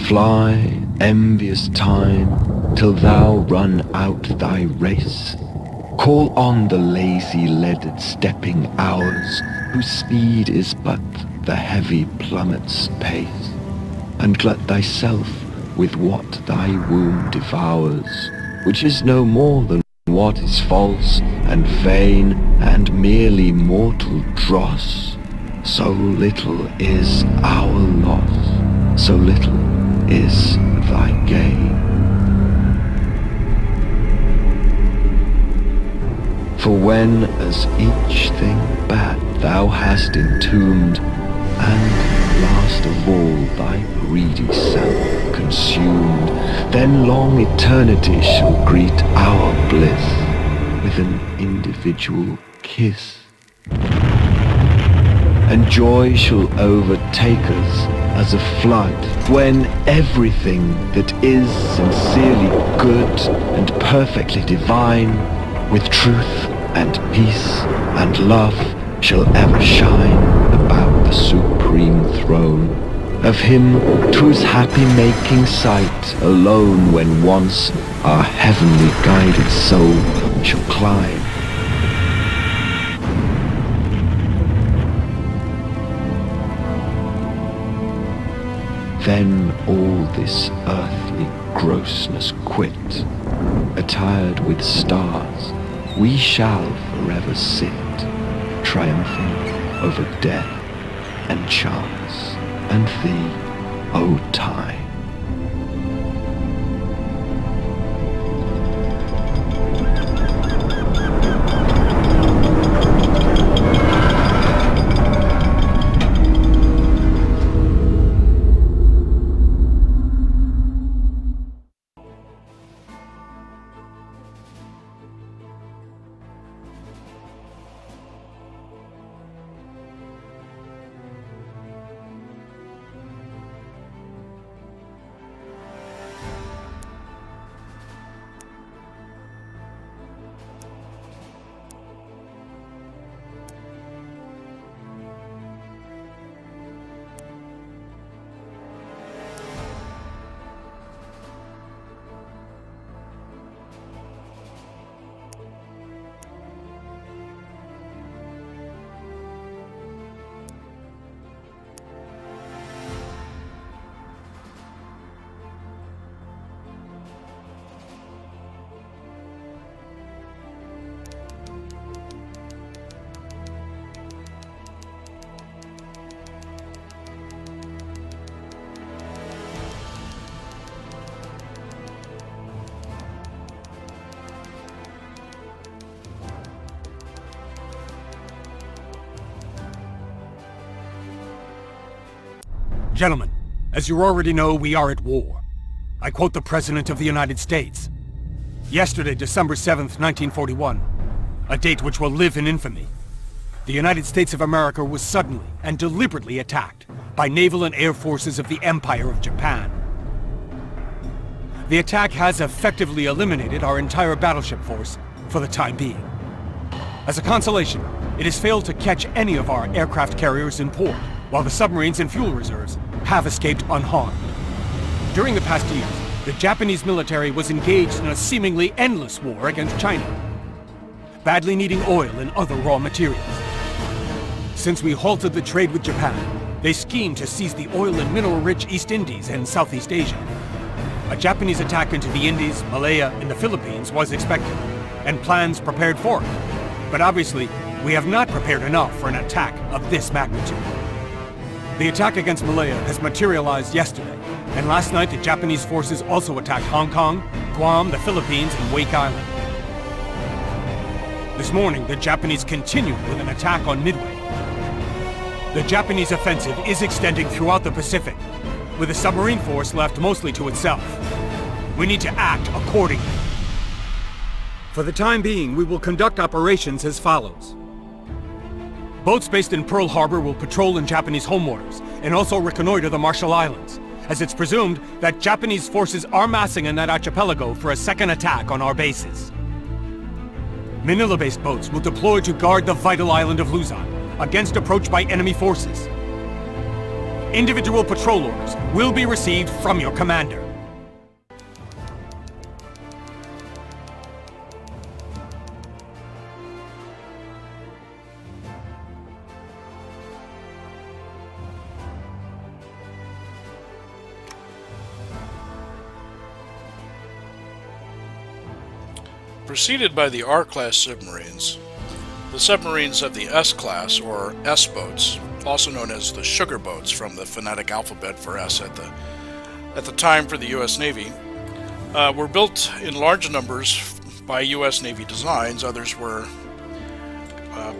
Fly, envious time, till thou run out thy race. Call on the lazy leaded stepping hours, whose speed is but the heavy plummet's pace, and glut thyself with what thy womb devours, which is no more than what is false and vain and merely mortal dross. So little is our loss, so little is thy gain. For when as each thing bad thou hast entombed, and last of all thy greedy self consumed, then long eternity shall greet our bliss with an individual kiss. And joy shall overtake us as a flood, when everything that is sincerely good and perfectly divine, with truth and peace and love, shall ever shine about the supreme throne of him whose happy making sight alone, when once our heavenly guided soul shall climb. Then all this earthly grossness quit, attired with stars, we shall forever sit, triumphant over death and chance and thee, O time. Gentlemen, as you already know, we are at war. I quote the President of the United States. Yesterday, December 7th, 1941, a date which will live in infamy, the United States of America was suddenly and deliberately attacked by naval and air forces of the Empire of Japan. The attack has effectively eliminated our entire battleship force for the time being. As a consolation, it has failed to catch any of our aircraft carriers in port, while the submarines and fuel reserves have escaped unharmed. During the past years, the Japanese military was engaged in a seemingly endless war against China, badly needing oil and other raw materials. Since we halted the trade with Japan, they schemed to seize the oil and mineral-rich East Indies and Southeast Asia. A Japanese attack into the Indies, Malaya, and the Philippines was expected, and plans prepared for it. But obviously, we have not prepared enough for an attack of this magnitude. The attack against Malaya has materialized yesterday, and last night the Japanese forces also attacked Hong Kong, Guam, the Philippines, and Wake Island. This morning, the Japanese continued with an attack on Midway. The Japanese offensive is extending throughout the Pacific, with the submarine force left mostly to itself. We need to act accordingly. For the time being, we will conduct operations as follows. Boats based in Pearl Harbor will patrol in Japanese home waters and also reconnoiter the Marshall Islands, as it's presumed that Japanese forces are massing in that archipelago for a second attack on our bases. Manila-based boats will deploy to guard the vital island of Luzon against approach by enemy forces. Individual patrol orders will be received from your commander. Preceded by the R-class submarines, the submarines of the S-class, or S-boats, also known as the sugar boats from the phonetic alphabet for S at the time for the U.S. Navy, were built in large numbers by U.S. Navy designs. Others were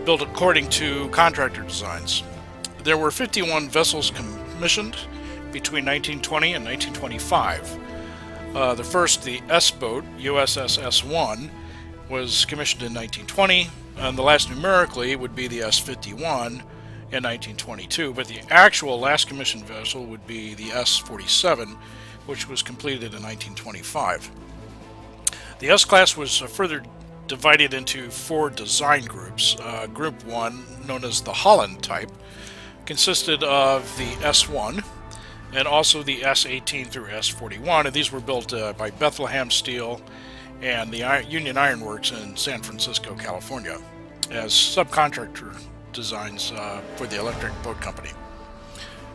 built according to contractor designs. There were 51 vessels commissioned between 1920 and 1925. The first, the S-boat, USS S-1, was commissioned in 1920, and the last numerically would be the S-51 in 1922, but the actual last commissioned vessel would be the S-47, which was completed in 1925. The S-class was further divided into 4 design groups. Group 1, known as the Holland type, consisted of the S-1 and also the S-18 through S-41, and these were built by Bethlehem Steel and the Union Iron Works in San Francisco, California, as subcontractor designs for the Electric Boat Company.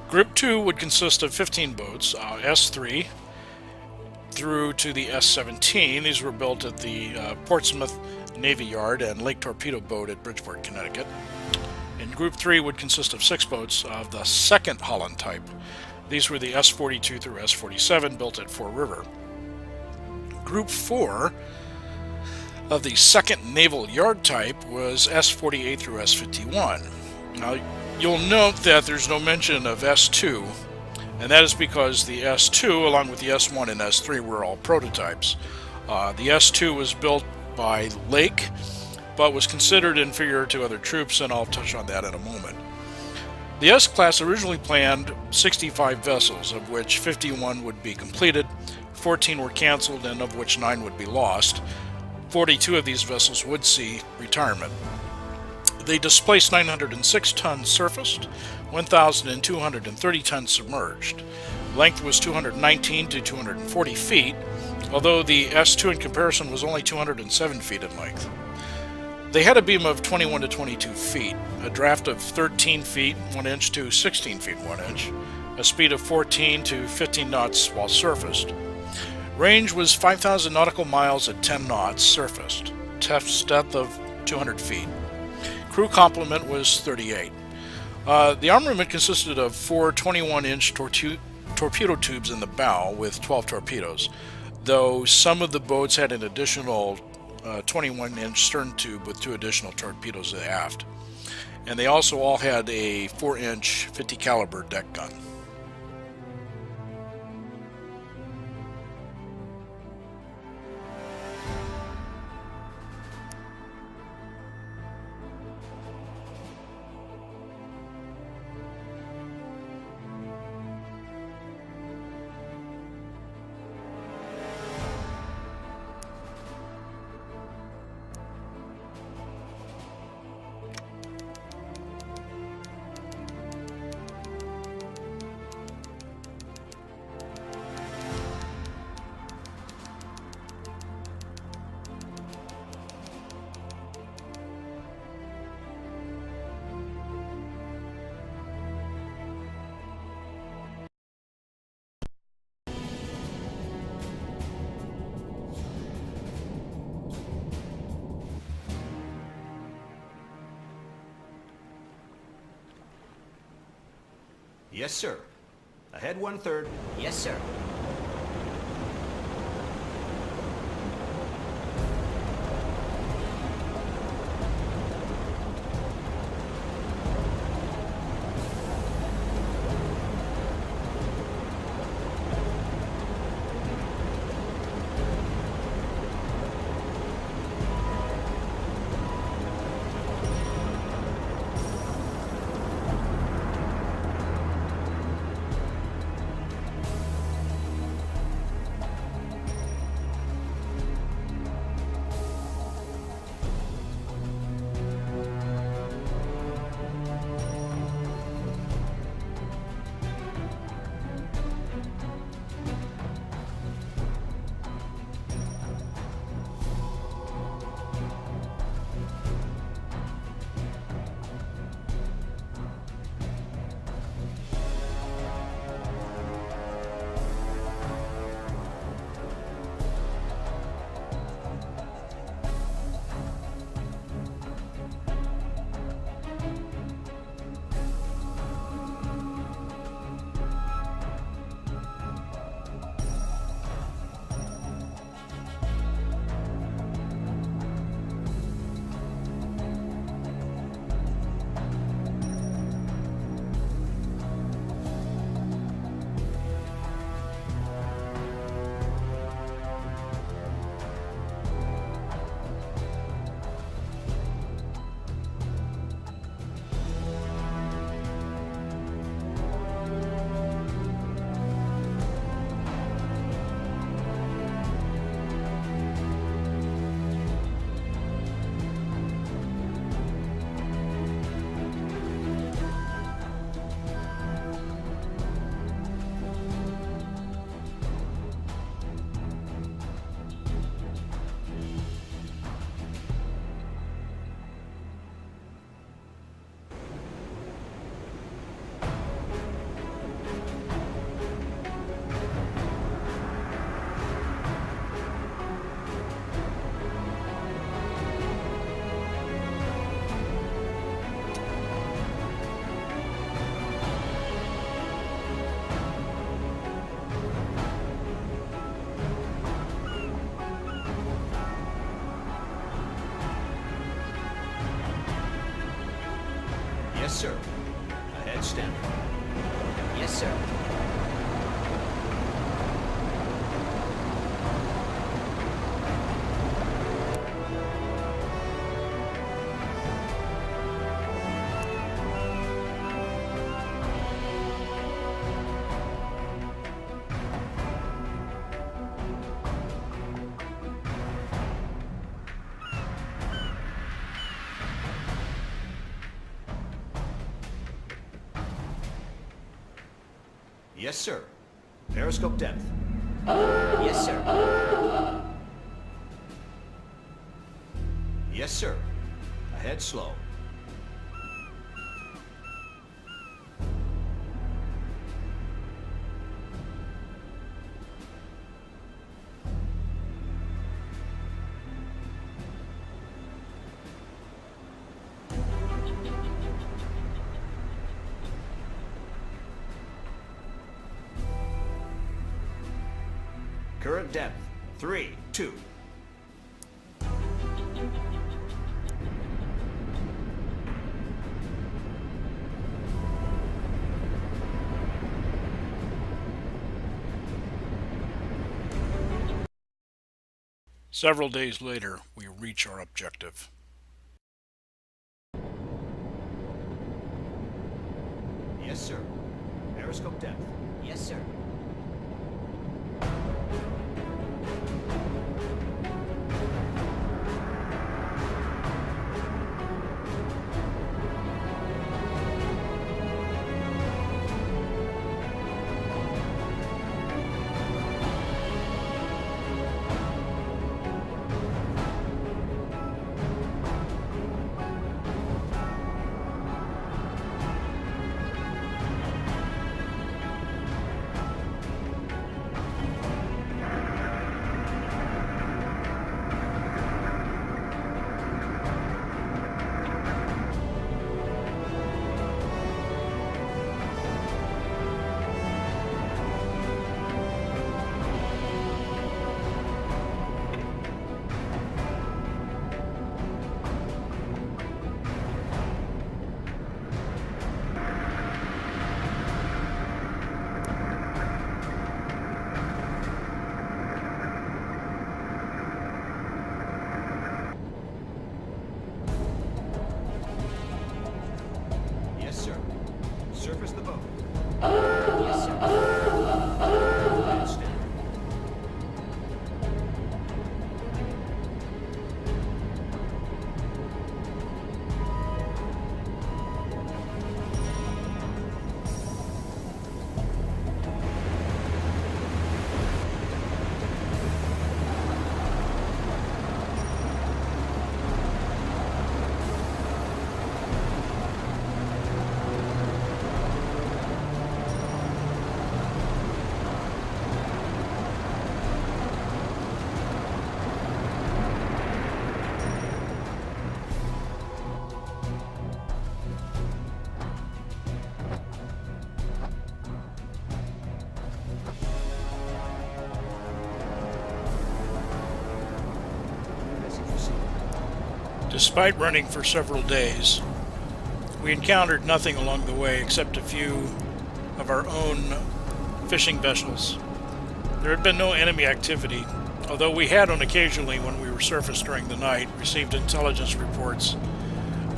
Group 2 would consist of 15 boats, S-3 through to the S-17. These were built at the Portsmouth Navy Yard and Lake Torpedo Boat at Bridgeport, Connecticut. And Group 3 would consist of 6 boats of the second Holland type. These were the S-42 through S-47 built at Fort River. Group 4 of the second naval yard type was S-48 through S-51. Now, you'll note that there's no mention of S-2, and that is because the S-2, along with the S-1 and S-3, were all prototypes. The S-2 was built by Lake, but was considered inferior to other troops, and I'll touch on that in a moment. The S-class originally planned 65 vessels, of which 51 would be completed, 14 were canceled, and of which 9 would be lost. 42 of these vessels would see retirement. They displaced 906 tons surfaced, 1,230 tons submerged. Length was 219 to 240 feet, although the S-2 in comparison was only 207 feet in length. They had a beam of 21 to 22 feet, a draft of 13 feet 1 inch to 16 feet 1 inch, a speed of 14 to 15 knots while surfaced. Range was 5,000 nautical miles at 10 knots surfaced. Test depth of 200 feet. Crew complement was 38. The armament consisted of 4 21-inch torpedo tubes in the bow with 12 torpedoes, though some of the boats had an additional 21-inch stern tube with 2 additional torpedoes aft. And they also all had a 4-inch 50 caliber deck gun. Yes, sir. Ahead 1/3. Yes, sir. Yes, sir. Ahead standard. Yes, sir. Yes, sir. Periscope depth. Yes, sir. Yes, sir. Ahead slow. Current depth. 3, 2. Several days later, we reach our objective. Yes, sir. Periscope depth. Yes, sir. Yes, sir. Surface the boat. Yes, sir. Ahead standard. Message received. Despite running for several days, we encountered nothing along the way except a few of our own fishing vessels. There had been no enemy activity, although we had on occasionally, when we were surfaced during the night, received intelligence reports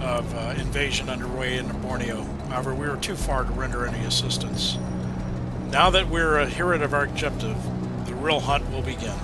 of invasion underway in Borneo. However, we were too far to render any assistance. Now that we're adherent of our objective, the real hunt will begin.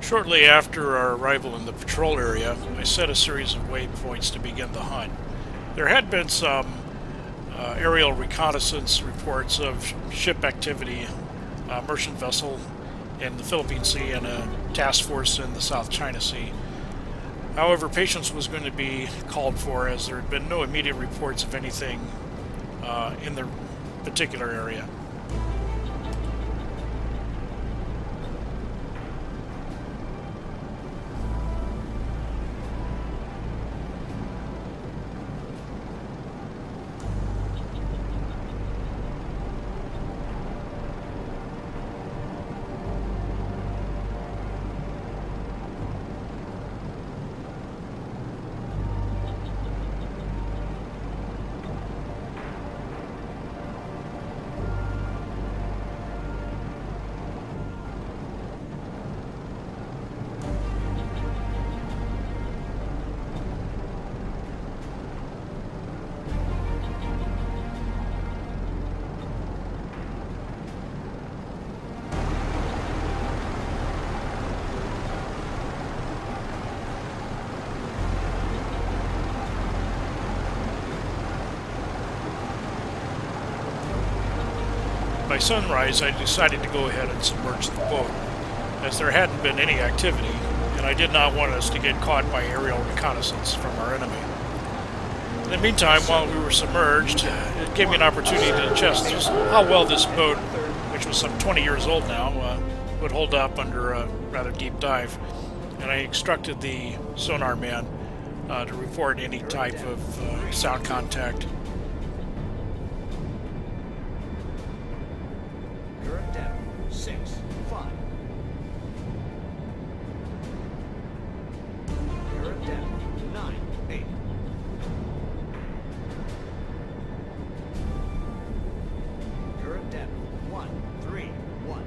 Shortly after our arrival in the patrol area, I set a series of waypoints to begin the hunt. There had been some aerial reconnaissance reports of ship activity, a merchant vessel in the Philippine Sea and a task force in the South China Sea. However, patience was going to be called for as there had been no immediate reports of anything in the particular area. By sunrise, I decided to go ahead and submerge the boat, as there hadn't been any activity, and I did not want us to get caught by aerial reconnaissance from our enemy. In the meantime, while we were submerged, it gave me an opportunity to test just how well this boat, which was some 20 years old now, would hold up under a rather deep dive, and I instructed the sonar man to report any type of sound contact. Current depth 6.5. Current depth 9.8. Current depth 1.3.1.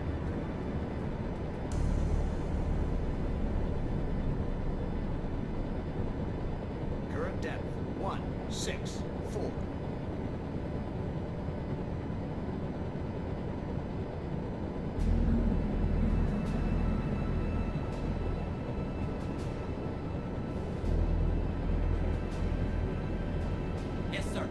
Current depth 1.6.4. Yes, sir.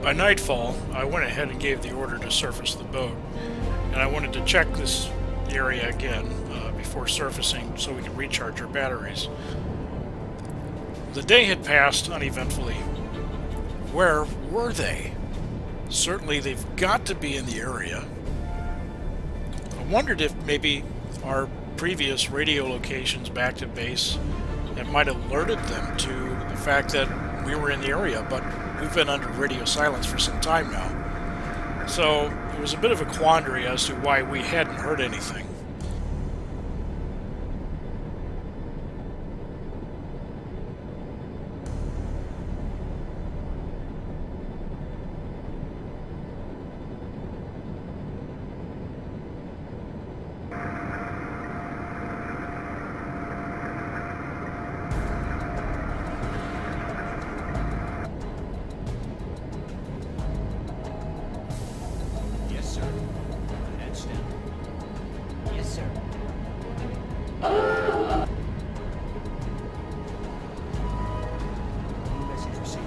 By nightfall, I went ahead and gave the order to surface the boat, and I wanted to check this area again before surfacing so we could recharge our batteries. The day had passed uneventfully. Where were they? Certainly they've got to be in the area. I wondered if maybe our previous radio locations back to base and might have alerted them to the fact that we were in the area, but we've been under radio silence for some time now. So it was a bit of a quandary as to why we hadn't heard anything. Yes, sir. Head step. Yes, sir. Message received.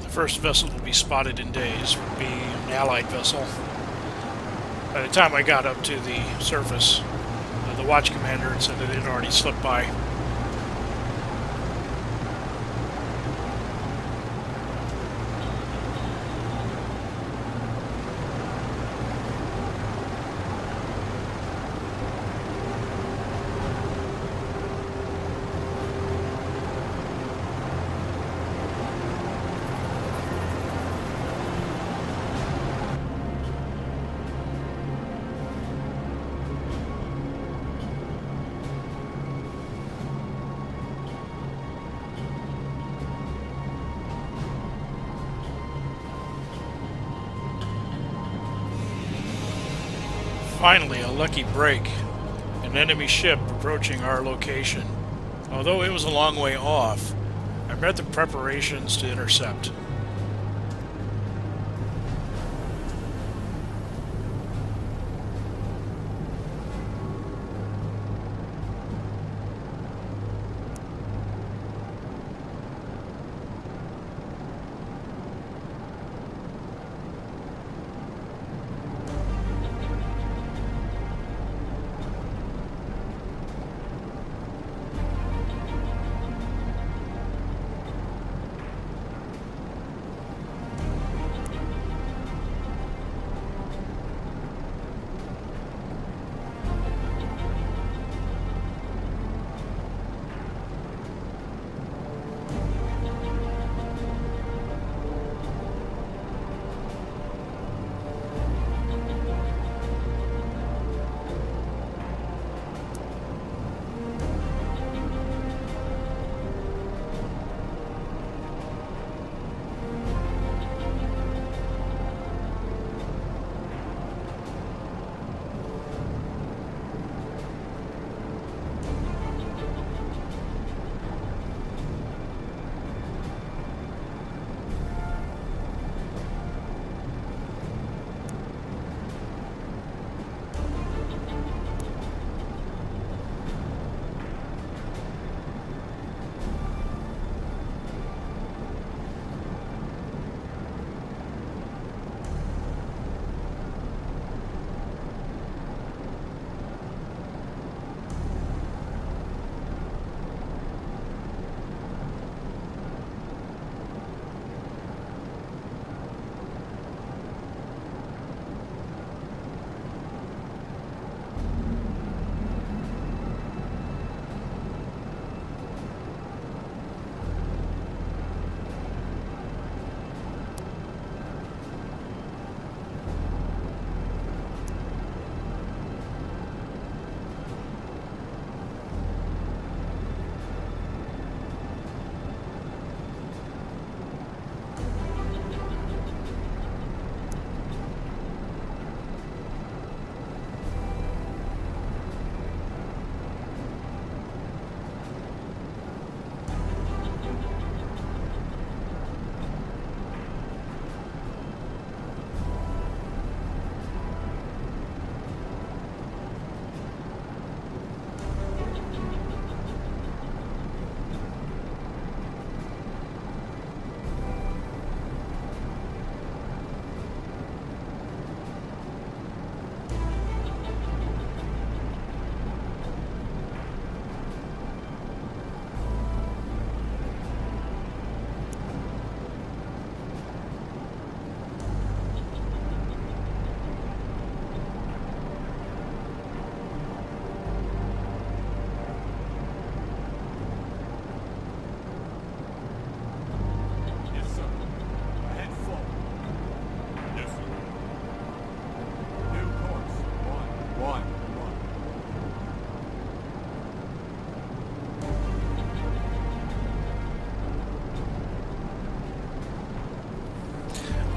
The first vessel to be spotted in days would be an Allied vessel. By the time I got up to the surface, the watch commander had said that it had already slipped by. Finally, a lucky break. An enemy ship approaching our location. Although it was a long way off, I met the preparations to intercept.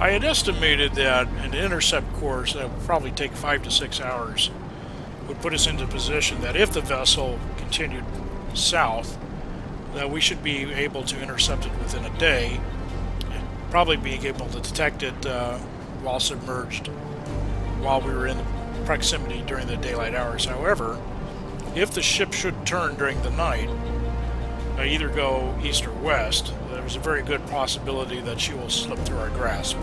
I had estimated that an intercept course that would probably take 5 to 6 hours would put us into position that if the vessel continued south, that we should be able to intercept it within a day, and probably being able to detect it while submerged, while we were in proximity during the daylight hours. However, if the ship should turn during the night, either go east or west, there's a very good possibility that she will slip through our grasp.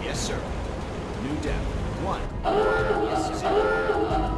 Yes, sir. New depth. 1. Yes, sir. 0.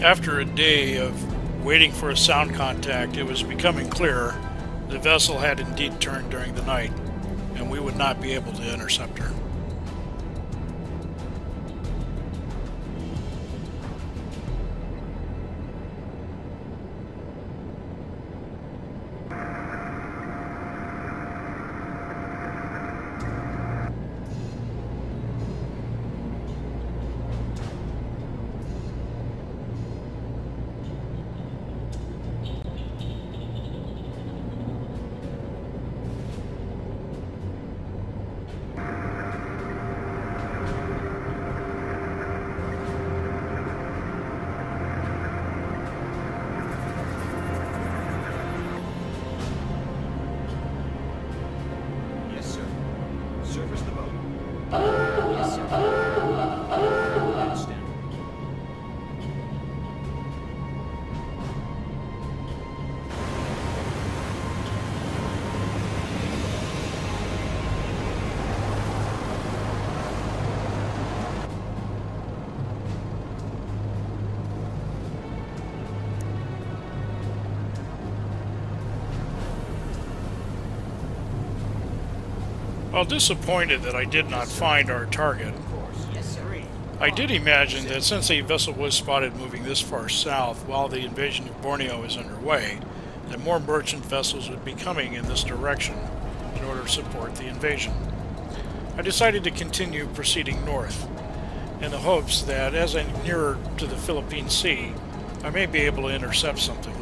After a day of waiting for a sound contact, it was becoming clearer the vessel had indeed turned during the night, and we would not be able to intercept her. Yes, sir. Surface the boat. Yes, sir. Understand. While disappointed that I did not find our target, Yes, sir. 3. I did imagine that since a vessel was spotted moving this far south while the invasion of Borneo is underway, that more merchant vessels would be coming in this direction in order to support the invasion. I decided to continue proceeding north, in the hopes that as I nearer to the Philippine Sea, I may be able to intercept something.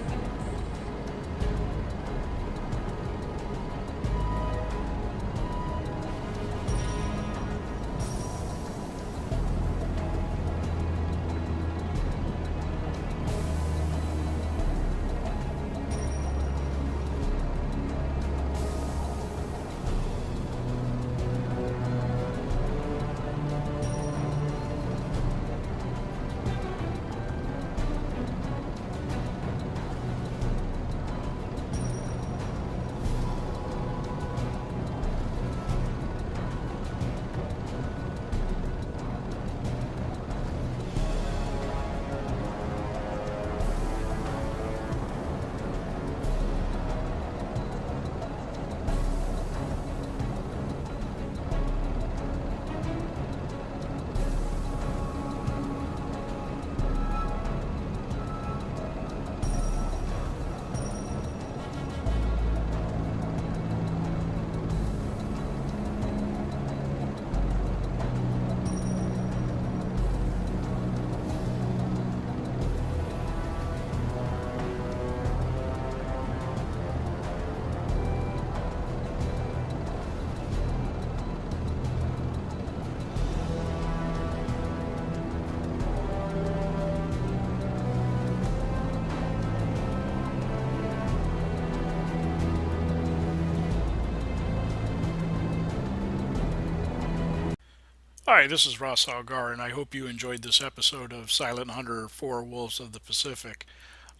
Hi, this is Ross Algar, and I hope you enjoyed this episode of Silent Hunter 4 Wolves of the Pacific.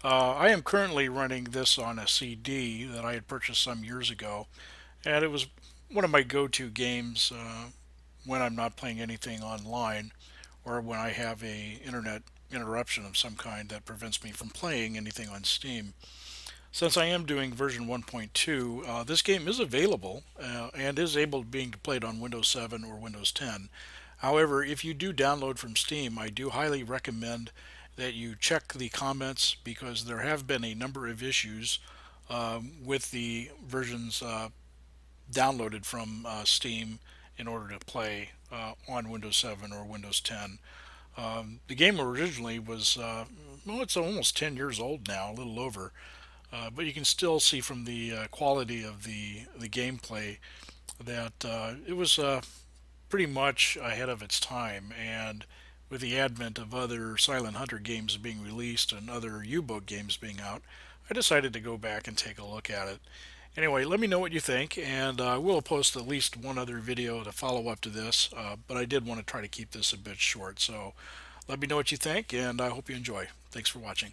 I am currently running this on a CD that I had purchased some years ago, and it was one of my go-to games when I'm not playing anything online or when I have a internet interruption of some kind that prevents me from playing anything on Steam. Since I am doing version 1.2, this game is available and is able being played on Windows 7 or Windows 10. However, if you do download from Steam, I do highly recommend that you check the comments because there have been a number of issues with the versions downloaded from Steam in order to play on Windows 7 or Windows 10. The game originally was, well, it's almost 10 years old now, a little over. But you can still see from the quality of the gameplay that it was pretty much ahead of its time. And with the advent of other Silent Hunter games being released and other U-boat games being out, I decided to go back and take a look at it. Anyway, let me know what you think, and I will post at least one other video to follow up to this, but I did want to try to keep this a bit short. So let me know what you think, and I hope you enjoy. Thanks for watching.